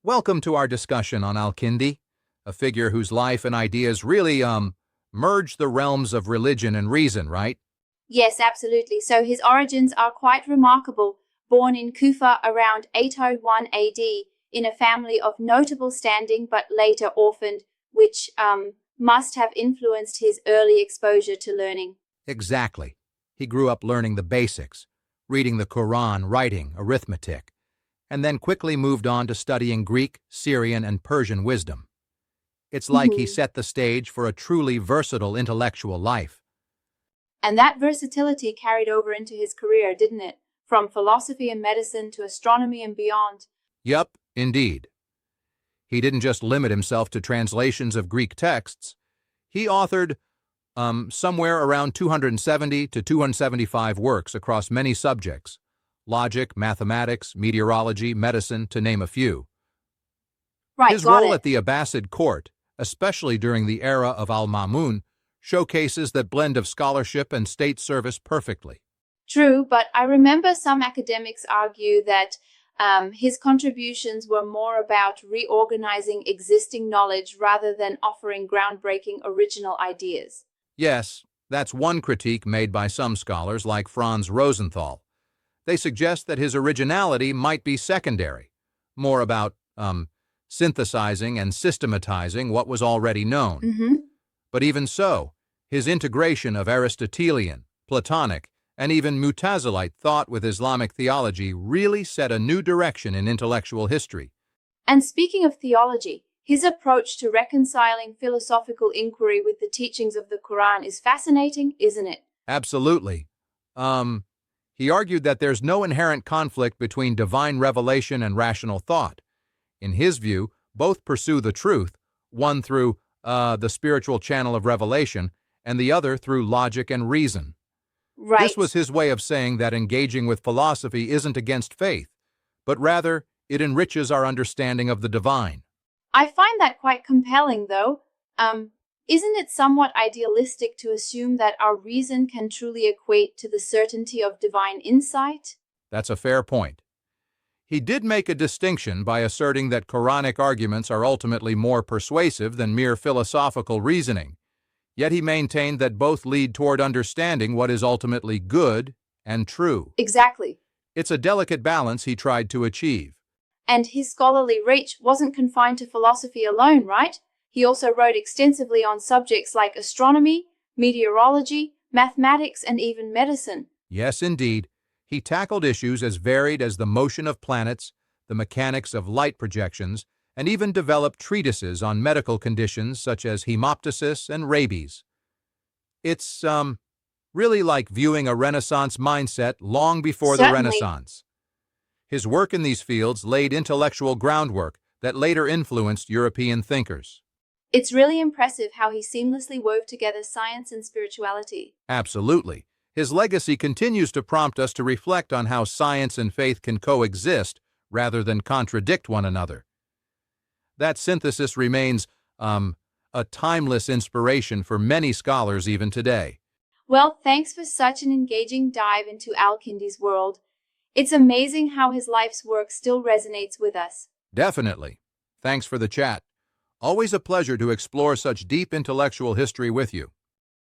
Welcome to our discussion on Al-Kindi, a figure whose life and ideas really, merge the realms of religion and reason, right? Yes, absolutely. So his origins are quite remarkable. Born in Kufa around 801 AD in a family of notable standing but later orphaned, which must have influenced his early exposure to learning. Exactly. He grew up learning the basics, reading the Quran, writing, arithmetic, and then quickly moved on to studying Greek, Syrian, and Persian wisdom. It's like he set the stage for a truly versatile intellectual life. And that versatility carried over into his career, didn't it? From philosophy and medicine to astronomy and beyond. Yup, indeed. He didn't just limit himself to translations of Greek texts. He authored somewhere around 270 to 275 works across many subjects: logic, mathematics, meteorology, medicine, to name a few. Right, His role at the Abbasid court, especially during the era of Al-Ma'mun, showcases that blend of scholarship and state service perfectly. True, but I remember some academics argue that his contributions were more about reorganizing existing knowledge rather than offering groundbreaking original ideas. Yes, that's one critique made by some scholars like Franz Rosenthal. They suggest that his originality might be secondary, more about synthesizing and systematizing what was already known. But even so, his integration of Aristotelian, Platonic, and even Mutazilite thought with Islamic theology really set a new direction in intellectual history. And speaking of theology, his approach to reconciling philosophical inquiry with the teachings of the Quran is fascinating, isn't it? Absolutely. He argued that there's no inherent conflict between divine revelation and rational thought. In his view, both pursue the truth, one through the spiritual channel of revelation, and the other through logic and reason. Right. This was his way of saying that engaging with philosophy isn't against faith, but rather it enriches our understanding of the divine. I find that quite compelling, though. Isn't it somewhat idealistic to assume that our reason can truly equate to the certainty of divine insight? That's a fair point. He did make a distinction by asserting that Quranic arguments are ultimately more persuasive than mere philosophical reasoning, yet he maintained that both lead toward understanding what is ultimately good and true. Exactly. It's a delicate balance he tried to achieve. And his scholarly reach wasn't confined to philosophy alone, right? He also wrote extensively on subjects like astronomy, meteorology, mathematics, and even medicine. Yes, indeed. He tackled issues as varied as the motion of planets, the mechanics of light projections, and even developed treatises on medical conditions such as hemoptysis and rabies. It's really like viewing a Renaissance mindset long before the Renaissance. His work in these fields laid intellectual groundwork that later influenced European thinkers. It's really impressive how he seamlessly wove together science and spirituality. Absolutely. His legacy continues to prompt us to reflect on how science and faith can coexist rather than contradict one another. That synthesis remains a timeless inspiration for many scholars even today. Well, thanks for such an engaging dive into Al-Kindi's world. It's amazing how his life's work still resonates with us. Definitely. Thanks for the chat. Always a pleasure to explore such deep intellectual history with you.